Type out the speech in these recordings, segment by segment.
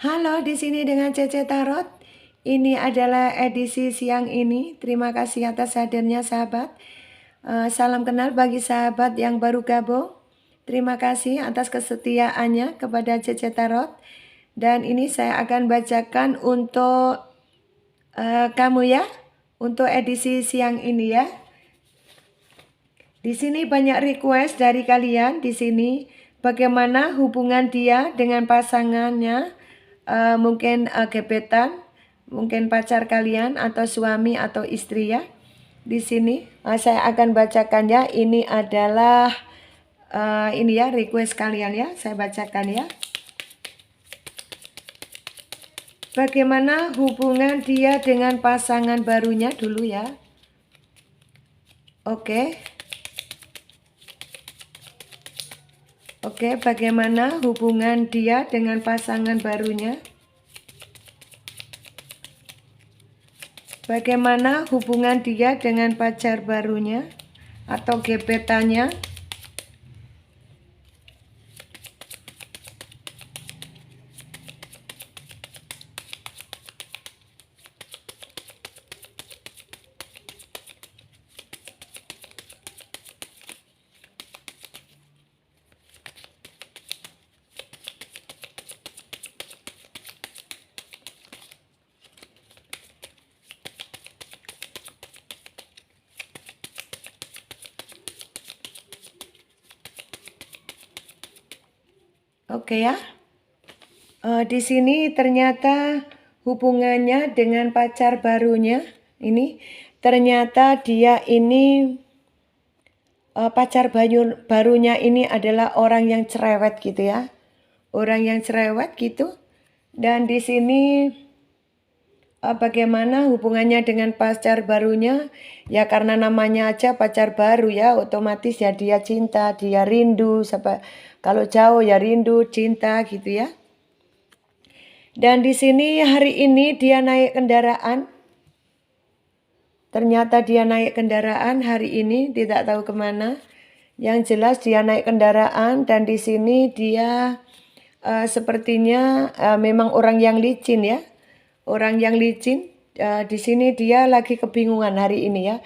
Halo, di sini dengan Cece Tarot. Ini adalah edisi siang ini. Terima kasih atas hadirnya sahabat. Salam kenal bagi sahabat yang baru gabung. Terima kasih atas kesetiaannya kepada Cece Tarot. Dan ini saya akan bacakan untuk kamu ya, untuk edisi siang ini ya. Di sini banyak request dari kalian di sini bagaimana hubungan dia dengan pasangannya, mungkin gebetan, mungkin pacar kalian atau suami atau istri ya. Di sini saya akan bacakan ya. Ini adalah ini ya request kalian ya. Saya bacakan ya. Bagaimana hubungan dia dengan pasangan barunya dulu ya. Oke. Oke, bagaimana hubungan dia dengan pasangan barunya? Bagaimana hubungan dia dengan pacar barunya atau gebetannya? Oke ya. Di sini ternyata hubungannya dengan pacar barunya ini ternyata dia ini pacar barunya ini adalah orang yang cerewet gitu ya. Orang yang cerewet gitu. Dan di sini bagaimana hubungannya dengan pacar barunya? Ya karena namanya aja pacar baru ya, otomatis ya dia cinta, dia rindu. Kalau jauh ya rindu, cinta gitu ya. Dan di sini hari ini dia naik kendaraan. Ternyata dia naik kendaraan hari ini, tidak tahu kemana. Yang jelas dia naik kendaraan dan di sini dia sepertinya memang orang yang licin ya. Orang yang licin. Di sini dia lagi kebingungan hari ini ya.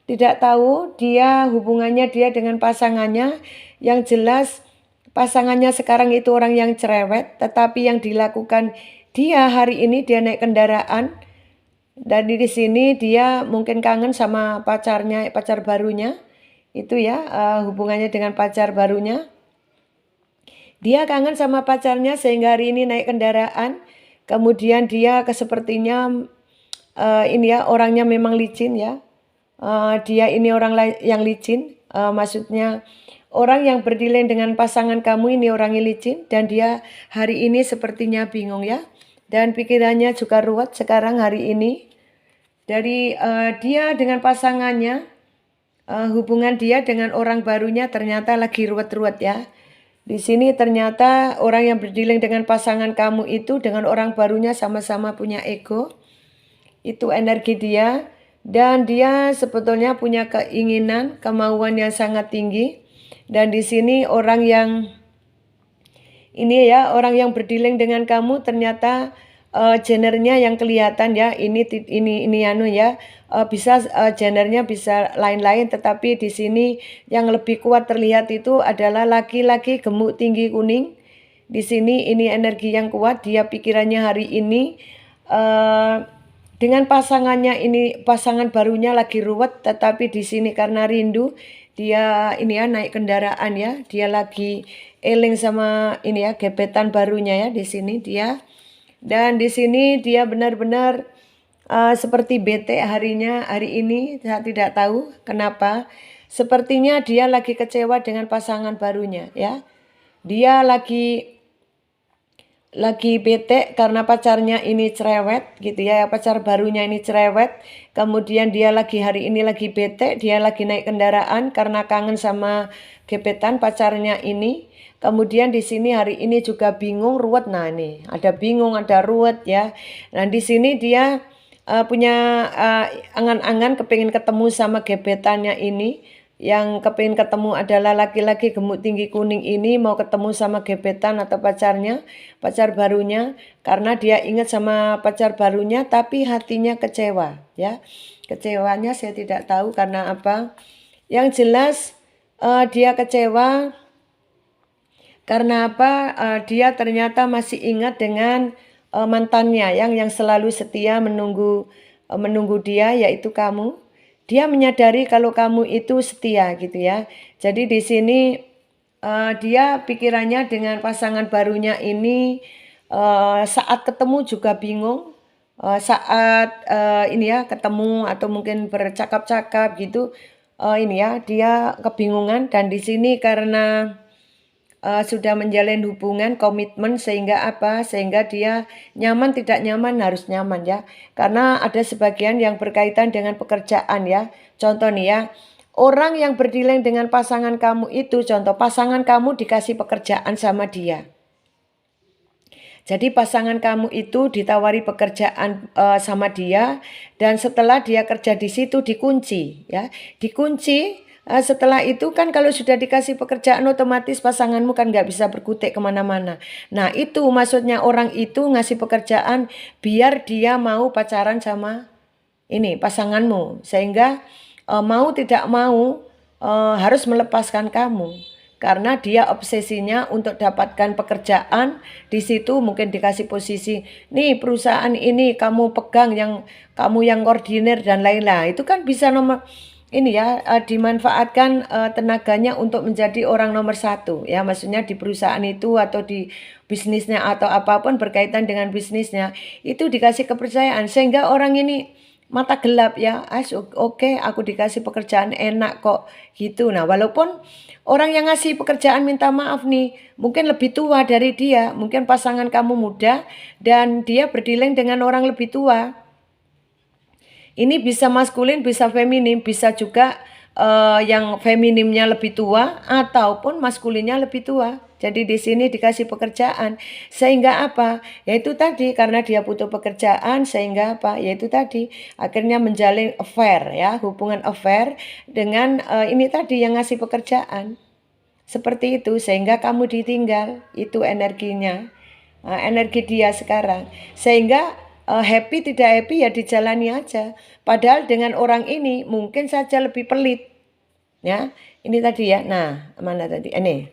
Tidak tahu dia hubungannya dia dengan pasangannya. Yang jelas pasangannya sekarang itu orang yang cerewet. Tetapi yang dilakukan dia hari ini dia naik kendaraan. Dan di sini dia mungkin kangen sama pacarnya, pacar barunya. Itu ya hubungannya dengan pacar barunya. Dia kangen sama pacarnya sehingga hari ini naik kendaraan. Kemudian dia sepertinya ini ya orangnya memang licin ya. Dia ini orang yang licin. Maksudnya orang yang berdialog dengan pasangan kamu ini orangnya licin. Dan dia hari ini sepertinya bingung ya. Dan pikirannya juga ruwet sekarang hari ini. Dari dia dengan pasangannya, hubungan dia dengan orang barunya ternyata lagi ruwet-ruwet ya. Di sini ternyata orang yang berdialog dengan pasangan kamu itu dengan orang barunya sama-sama punya ego. Itu energi dia. Dan dia sebetulnya punya keinginan, kemauan yang sangat tinggi. Dan di sini orang yang ini ya, orang yang berdialog dengan kamu ternyata gendernya yang kelihatan ya, ini anu ya, bisa gendernya bisa lain-lain, tetapi di sini yang lebih kuat terlihat itu adalah laki-laki gemuk tinggi kuning. Di sini ini energi yang kuat, dia pikirannya hari ini dengan pasangannya ini, pasangan barunya lagi ruwet, tetapi di sini karena rindu dia ini ya naik kendaraan ya, dia lagi eling sama ini ya gebetan barunya ya di sini dia. Dan di sini dia benar-benar seperti bete hari ini, saya tidak tahu kenapa. Sepertinya dia lagi kecewa dengan pasangan barunya ya. Dia lagi bete karena pacarnya ini cerewet gitu ya, pacar barunya ini cerewet. Kemudian dia hari ini lagi bete, dia lagi naik kendaraan karena kangen sama gebetan pacarnya ini. Kemudian di sini hari ini juga bingung, ruwet. Nah nih, ada bingung, ada ruwet ya. Nah di sini dia punya angan-angan kepingin ketemu sama gebetannya ini. yang kepingin ketemu adalah laki-laki gemuk tinggi kuning ini mau ketemu sama gebetan atau pacarnya, pacar barunya, karena dia ingat sama pacar barunya tapi hatinya kecewa ya. Kecewanya saya tidak tahu karena apa. Yang jelas dia kecewa karena apa? Dia ternyata masih ingat dengan mantannya yang selalu setia menunggu dia, yaitu kamu. Dia menyadari kalau kamu itu setia gitu ya. Jadi di sini dia pikirannya dengan pasangan barunya ini saat ketemu juga bingung. Saat ini ya ketemu atau mungkin bercakap-cakap gitu, ini ya dia kebingungan. Dan di sini karena sudah menjalin hubungan komitmen sehingga apa? Sehingga dia nyaman tidak nyaman harus nyaman ya. Karena ada sebagian yang berkaitan dengan pekerjaan ya. Contoh nih ya, orang yang berdialog dengan pasangan kamu itu, contoh pasangan kamu dikasih pekerjaan sama dia. Jadi pasangan kamu itu ditawari pekerjaan sama dia, dan setelah dia kerja di situ dikunci ya. Dikunci. Setelah itu kan kalau sudah dikasih pekerjaan otomatis pasanganmu kan nggak bisa berkutik kemana-mana. Nah itu maksudnya orang itu ngasih pekerjaan biar dia mau pacaran sama ini pasanganmu. Sehingga mau tidak mau harus melepaskan kamu. Karena dia obsesinya untuk dapatkan pekerjaan, di situ mungkin dikasih posisi, nih perusahaan ini kamu pegang, kamu yang koordinir dan lain-lain. Itu kan bisa ini ya dimanfaatkan tenaganya untuk menjadi orang nomor satu ya, maksudnya di perusahaan itu atau di bisnisnya atau apapun berkaitan dengan bisnisnya itu dikasih kepercayaan sehingga orang ini mata gelap ya. Oke, aku dikasih pekerjaan enak kok gitu. Nah walaupun orang yang ngasih pekerjaan minta maaf nih mungkin lebih tua dari dia, mungkin pasangan kamu muda dan dia berdialog dengan orang lebih tua. Ini bisa maskulin, bisa feminim, bisa juga yang feminimnya lebih tua ataupun maskulinnya lebih tua. Jadi di sini dikasih pekerjaan sehingga apa? Yaitu tadi karena dia butuh pekerjaan sehingga apa? Yaitu tadi akhirnya menjalin affair ya, hubungan affair dengan ini tadi yang ngasih pekerjaan. Seperti itu sehingga kamu ditinggal, itu energinya. Energi dia sekarang. Sehingga happy tidak happy ya dijalani aja. Padahal dengan orang ini mungkin saja lebih pelit. Ya, ini tadi ya. Nah, mana tadi? Ini.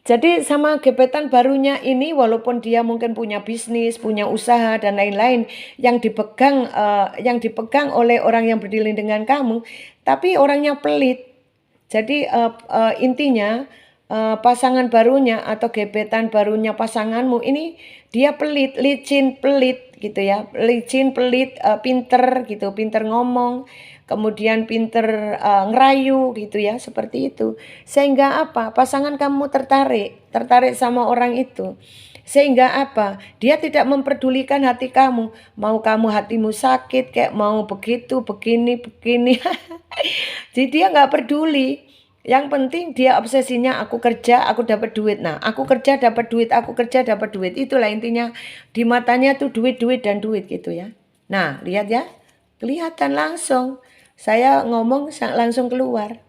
Jadi sama gebetan barunya ini walaupun dia mungkin punya bisnis, punya usaha dan lain-lain yang dipegang oleh orang yang berdialog dengan kamu, tapi orangnya pelit. Jadi intinya pasangan barunya atau gebetan barunya pasanganmu ini dia pelit, licin, pelit gitu ya. Licin, pelit, pinter gitu, pinter ngomong, kemudian pinter ngerayu gitu ya, seperti itu. Sehingga apa? Pasangan kamu tertarik sama orang itu. Sehingga apa? Dia tidak memperdulikan hati kamu. Mau kamu hatimu sakit kayak mau begitu, begini. Jadi dia nggak peduli. Yang penting dia obsesinya aku kerja, aku dapat duit. Nah, aku kerja dapat duit, aku kerja dapat duit. Itulah intinya di matanya tuh duit, duit dan duit gitu ya. Nah, lihat ya. Kelihatan langsung. Saya ngomong langsung keluar.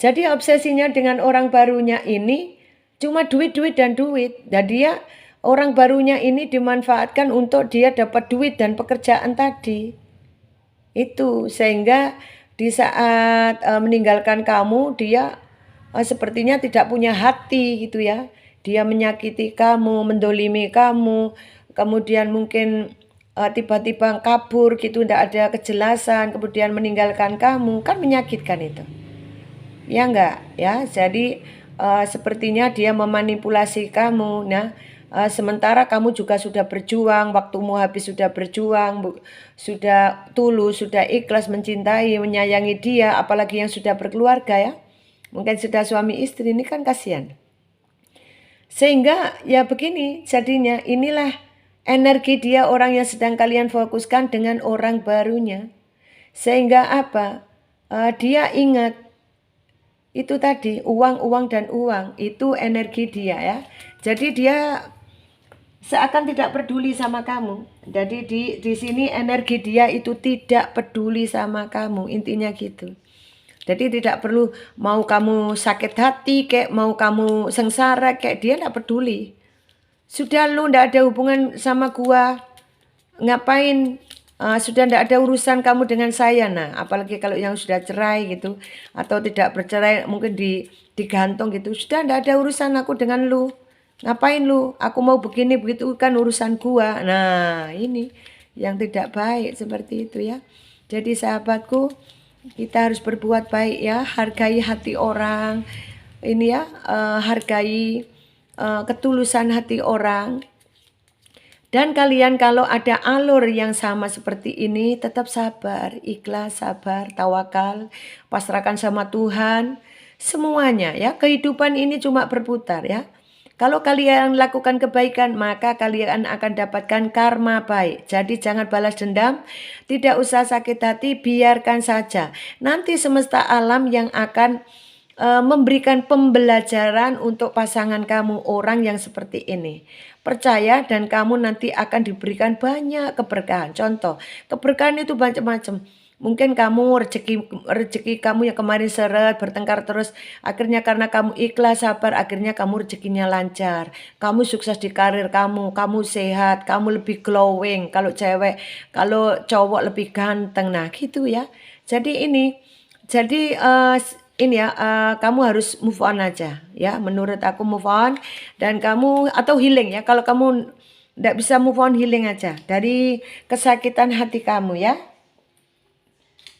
Jadi obsesinya dengan orang barunya ini cuma duit, duit dan duit. Dan dia orang barunya ini dimanfaatkan untuk dia dapat duit dan pekerjaan tadi. Itu sehingga di saat meninggalkan kamu dia sepertinya tidak punya hati gitu ya. Dia menyakiti kamu, mendolimi kamu, kemudian mungkin tiba-tiba kabur gitu, tidak ada kejelasan, kemudian meninggalkan kamu, kan menyakitkan itu. Ya enggak ya, jadi sepertinya dia memanipulasi kamu. Nah sementara kamu juga sudah berjuang, waktumu habis sudah berjuang, sudah tulus, sudah ikhlas mencintai, menyayangi dia, apalagi yang sudah berkeluarga ya. Mungkin sudah suami istri, ini kan kasihan. Sehingga ya begini jadinya, inilah energi dia orang yang sedang kalian fokuskan dengan orang barunya. Sehingga apa? Dia ingat itu tadi uang, uang dan uang, itu energi dia ya. Jadi dia seakan tidak peduli sama kamu. Jadi di sini energi dia itu tidak peduli sama kamu, intinya gitu. Jadi tidak perlu mau kamu sakit hati, kayak mau kamu sengsara, kayak dia tidak peduli. Sudah lu tidak ada hubungan sama gua, ngapain? Sudah tidak ada urusan kamu dengan saya. Nah, apalagi kalau yang sudah cerai gitu atau tidak bercerai, mungkin digantung gitu, sudah tidak ada urusan aku dengan lu. Ngapain lu? Aku mau begini begitu kan urusan gua. Nah, ini yang tidak baik seperti itu ya. Jadi sahabatku, kita harus berbuat baik ya, hargai hati orang. Ini ya, hargai ketulusan hati orang. Dan kalian kalau ada alur yang sama seperti ini, tetap sabar, ikhlas, sabar, tawakal, pasrahkan sama Tuhan. Semuanya ya, kehidupan ini cuma berputar ya. Kalau kalian lakukan kebaikan, maka kalian akan dapatkan karma baik. Jadi jangan balas dendam, tidak usah sakit hati, biarkan saja. Nanti semesta alam yang akan memberikan pembelajaran untuk pasangan kamu, orang yang seperti ini. Percaya dan kamu nanti akan diberikan banyak keberkahan. Contoh, keberkahan itu macam-macam. Mungkin kamu rezeki kamu yang kemarin seret, bertengkar terus, akhirnya karena kamu ikhlas, sabar, akhirnya kamu rezekinya lancar. Kamu sukses di karir kamu sehat, kamu lebih glowing. Kalau cewek, kalau cowok lebih ganteng. Nah, gitu ya. Jadi ini ya, kamu harus move on aja ya, menurut aku move on. Dan kamu atau healing ya, kalau kamu tidak bisa move on, healing aja dari kesakitan hati kamu ya.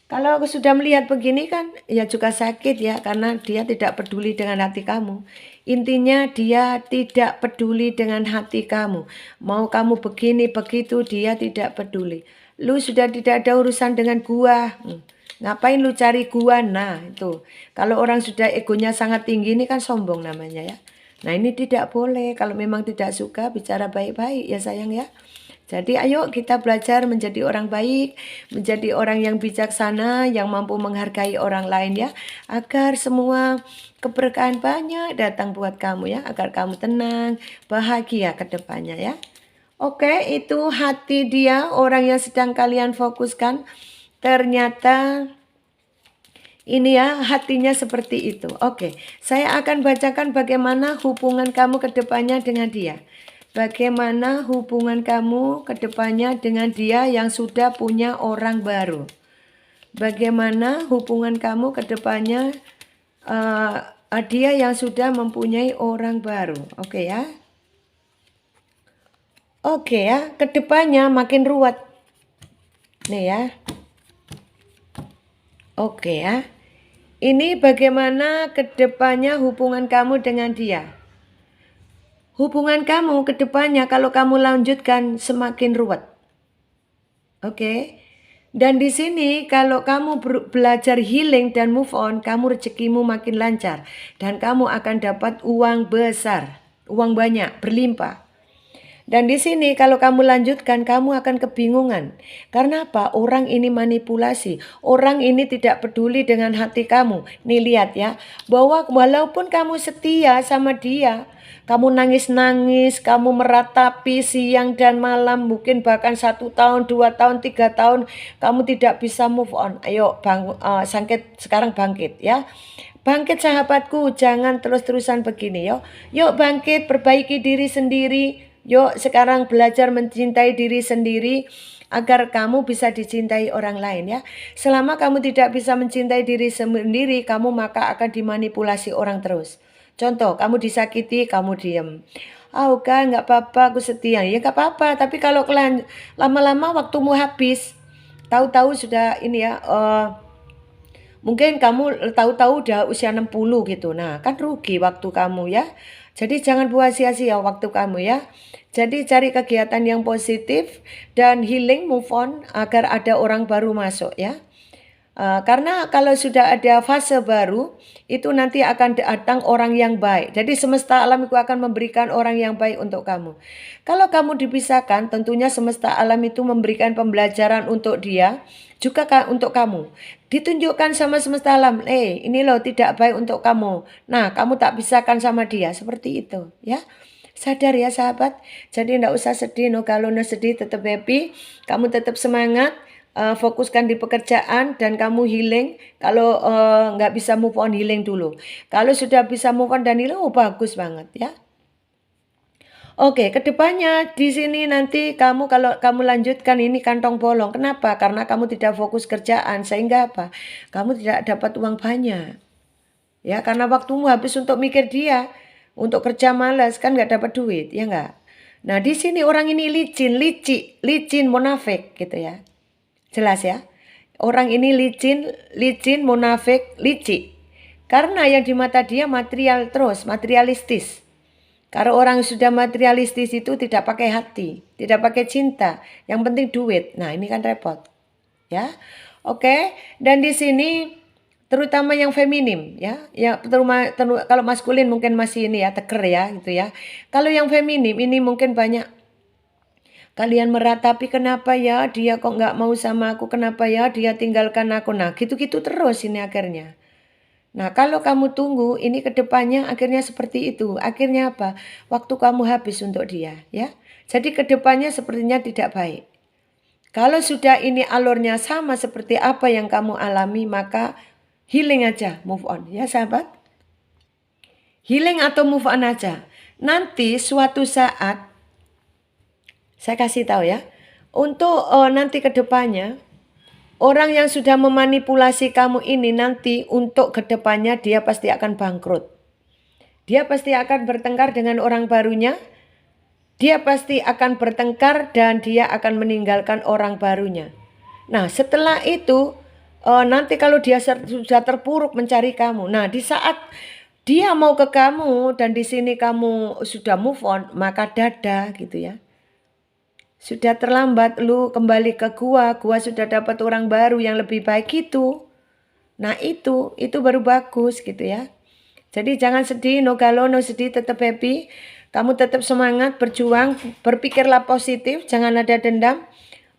Kalau aku sudah melihat begini kan ya juga sakit ya, karena dia tidak peduli dengan hati kamu. Intinya dia tidak peduli dengan hati kamu. Mau kamu begini begitu, dia tidak peduli. Lu sudah tidak ada urusan dengan gua. Ngapain lu cari gua? Nah itu, kalau orang sudah egonya sangat tinggi ini kan sombong namanya ya. Nah ini tidak boleh, kalau memang tidak suka bicara baik-baik ya sayang ya. Jadi ayo kita belajar menjadi orang baik, menjadi orang yang bijaksana, yang mampu menghargai orang lain ya. Agar semua keberkahan banyak datang buat kamu ya, agar kamu tenang, bahagia ke depannya ya. Oke, itu hati dia, orang yang sedang kalian fokuskan. Ternyata ini ya, hatinya seperti itu. Oke, saya akan bacakan bagaimana hubungan kamu ke depannya dengan dia. Bagaimana hubungan kamu ke depannya dengan dia yang sudah punya orang baru. Bagaimana hubungan kamu ke depannya dia yang sudah mempunyai orang baru. Oke ya. Oke ya, ke depannya makin ruwet. Nih ya. Oke ya. Ini bagaimana kedepannya hubungan kamu dengan dia. Hubungan kamu kedepannya kalau kamu lanjutkan semakin ruwet. Oke. Dan di sini kalau kamu belajar healing dan move on, kamu rezekimu makin lancar. Dan kamu akan dapat uang besar, uang banyak, berlimpah. Dan di sini kalau kamu lanjutkan, kamu akan kebingungan. Karena apa? Orang ini manipulasi. Orang ini tidak peduli dengan hati kamu. Nih lihat ya, bahwa walaupun kamu setia sama dia, kamu nangis-nangis, kamu meratapi siang dan malam, mungkin bahkan 1 tahun, 2 tahun, 3 tahun, kamu tidak bisa move on. Ayo sekarang bangkit ya. Bangkit sahabatku, jangan terus-terusan begini yo. Yuk bangkit, perbaiki diri sendiri. Yuk sekarang belajar mencintai diri sendiri agar kamu bisa dicintai orang lain ya. Selama kamu tidak bisa mencintai diri sendiri, kamu maka akan dimanipulasi orang terus. Contoh, kamu disakiti, kamu diem. Kan nggak apa-apa, aku setia. Ya nggak apa-apa, tapi kalau lama-lama waktumu habis, tahu-tahu sudah ini ya, mungkin kamu tahu-tahu udah usia 60 gitu. Nah kan rugi waktu kamu ya. Jadi jangan buat sia-sia waktu kamu ya. Jadi cari kegiatan yang positif dan healing, move on agar ada orang baru masuk ya. Karena kalau sudah ada fase baru, itu nanti akan datang orang yang baik. Jadi semesta alam itu akan memberikan orang yang baik untuk kamu. Kalau kamu dipisahkan, tentunya semesta alam itu memberikan pembelajaran untuk dia, juga untuk kamu. Ditunjukkan sama semesta alam, ini loh tidak baik untuk kamu. Nah, kamu tak pisahkan sama dia, seperti itu ya. Sadar ya sahabat. Jadi enggak usah sedih, no galau, no sedih, tetap happy. Kamu tetap semangat. Fokuskan di pekerjaan dan kamu healing. Kalau nggak bisa move on, healing dulu. Kalau sudah bisa move on dan healing, oh bagus banget ya. Oke, kedepannya di sini nanti kamu kalau kamu lanjutkan ini kantong bolong. Kenapa? Karena kamu tidak fokus kerjaan sehingga apa? Kamu tidak dapat uang banyak. Ya, karena waktumu habis untuk mikir dia, untuk kerja malas kan nggak dapat duit, ya nggak? Nah, di sini orang ini licin, munafik gitu ya. Jelas ya? Orang ini licin, munafik, licik. Karena yang di mata dia material terus, materialistis. Kalau orang sudah materialistis itu tidak pakai hati, tidak pakai cinta, yang penting duit. Nah, ini kan repot. Ya. Oke, dan di sini terutama yang feminim ya. Ya, kalau maskulin mungkin masih ini ya, teker ya gitu ya. Kalau yang feminim ini mungkin banyak kalian meratapi, kenapa ya dia kok nggak mau sama aku, kenapa ya dia tinggalkan aku. Nah gitu-gitu terus ini akhirnya. Nah kalau kamu tunggu ini kedepannya akhirnya seperti itu. Akhirnya apa? Waktu kamu habis untuk dia ya. Jadi kedepannya sepertinya tidak baik. Kalau sudah ini alurnya sama seperti apa yang kamu alami, maka healing aja, move on ya sahabat. Healing atau move on aja. Nanti suatu saat saya kasih tahu ya, untuk nanti ke depannya, orang yang sudah memanipulasi kamu ini nanti untuk ke depannya dia pasti akan bangkrut. Dia pasti akan bertengkar dengan orang barunya, dia pasti akan bertengkar dan dia akan meninggalkan orang barunya. Nah setelah itu, nanti kalau dia sudah terpuruk mencari kamu, nah di saat dia mau ke kamu dan di sini kamu sudah move on, maka dadah gitu ya. Sudah terlambat, lu kembali ke gua sudah dapat orang baru yang lebih baik itu. Nah itu baru bagus gitu ya. Jadi jangan sedih, no galau, no sedih, tetap happy. Kamu tetap semangat, berjuang, berpikirlah positif, jangan ada dendam.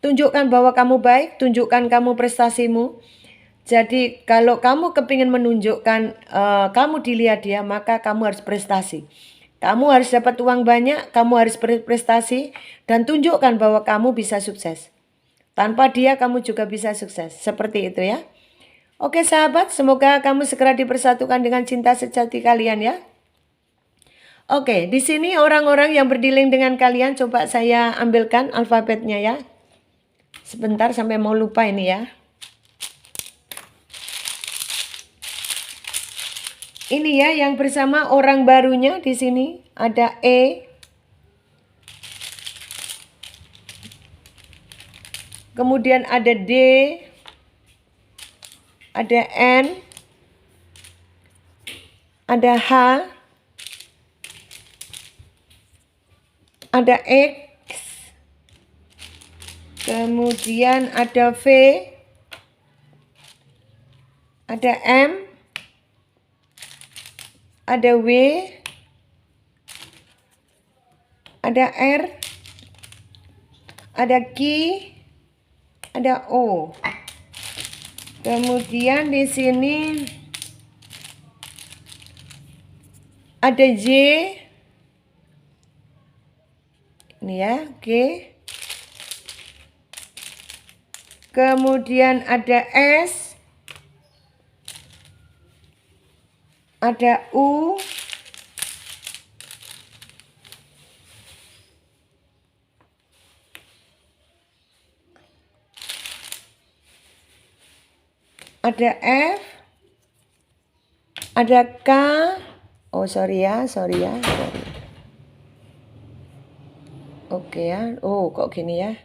Tunjukkan bahwa kamu baik, tunjukkan kamu prestasimu. Jadi kalau kamu kepingin menunjukkan kamu dilihat dia, maka kamu harus prestasi. Kamu harus dapat uang banyak, kamu harus berprestasi, dan tunjukkan bahwa kamu bisa sukses. Tanpa dia kamu juga bisa sukses. Seperti itu ya. Oke sahabat, semoga kamu segera dipersatukan dengan cinta sejati kalian ya. Oke, di sini orang-orang yang berdealing dengan kalian, coba saya ambilkan alfabetnya ya. Sebentar sampai mau lupa ini ya. Ini ya yang bersama orang barunya di sini ada E. Kemudian ada D. Ada N. Ada H. Ada X. Kemudian ada V. Ada M. Ada W, ada R, ada Q, ada O. Kemudian di sini ada J, ini ya, G. Kemudian ada S. Ada U, ada F, ada K. Oh sorry ya. Oke ya. Oh kok gini ya.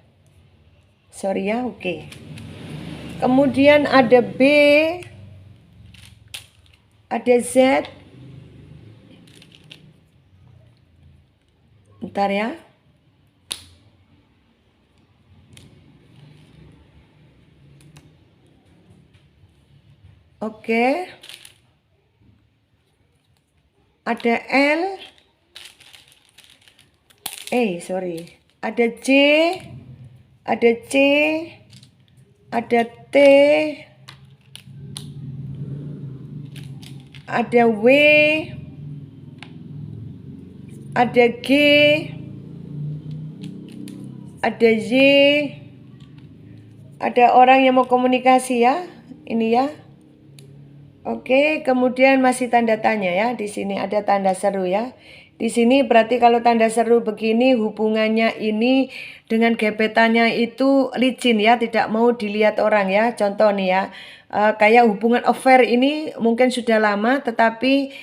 Sorry ya, oke. Kemudian ada B. Ada Z. Bentar ya. Oke. Ada L. Sorry. Ada J. Ada C. Ada T. Ada W. ada G, ada Y, ada orang yang mau komunikasi ya, ini ya. Oke, kemudian masih tanda tanya ya, di sini ada tanda seru ya. Di sini berarti kalau tanda seru begini hubungannya ini dengan gebetannya itu licin ya, tidak mau dilihat orang ya. Contoh nih ya, kayak hubungan affair ini mungkin sudah lama tetapi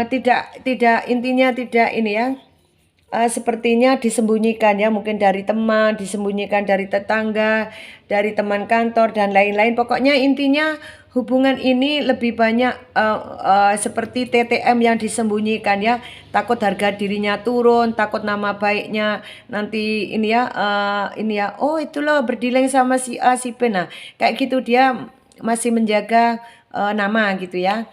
tidak intinya tidak ini ya. Sepertinya disembunyikan ya, mungkin dari teman, disembunyikan dari tetangga, dari teman kantor dan lain-lain. Pokoknya intinya hubungan ini lebih banyak seperti TTM yang disembunyikan ya. Takut harga dirinya turun, takut nama baiknya nanti ini ya. Oh itu loh berdileng sama si A si B. Nah kayak gitu dia masih menjaga nama gitu ya.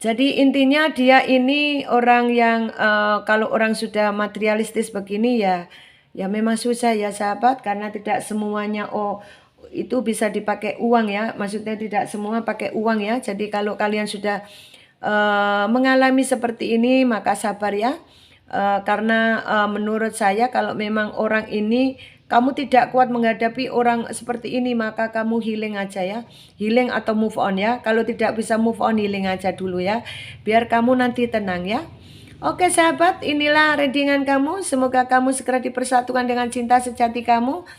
Jadi intinya dia ini orang yang kalau orang sudah materialistis begini ya memang susah ya sahabat, karena tidak semuanya itu bisa dipakai uang ya. Maksudnya tidak semua pakai uang ya. Jadi kalau kalian sudah mengalami seperti ini maka sabar ya. Karena menurut saya kalau memang orang ini kamu tidak kuat menghadapi orang seperti ini maka kamu healing aja ya. Healing atau move on ya. Kalau tidak bisa move on, healing aja dulu ya. Biar kamu nanti tenang ya. Oke sahabat, inilah readingan kamu. Semoga kamu segera dipersatukan dengan cinta sejati kamu.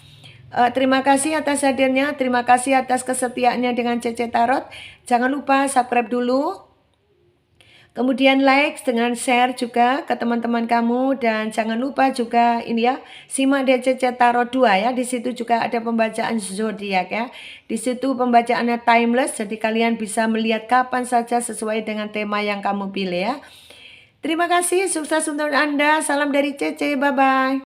Terima kasih atas hadirnya. Terima kasih atas kesetiaannya dengan Cece Tarot. Jangan lupa subscribe dulu. Kemudian like dengan share juga ke teman-teman kamu, dan jangan lupa juga ini ya, simak DCC Tarot 2 ya. Di situ juga ada pembacaan zodiak ya. Di situ pembacaannya timeless, jadi kalian bisa melihat kapan saja sesuai dengan tema yang kamu pilih ya. Terima kasih, sukses untuk Anda. Salam dari Cece, bye bye.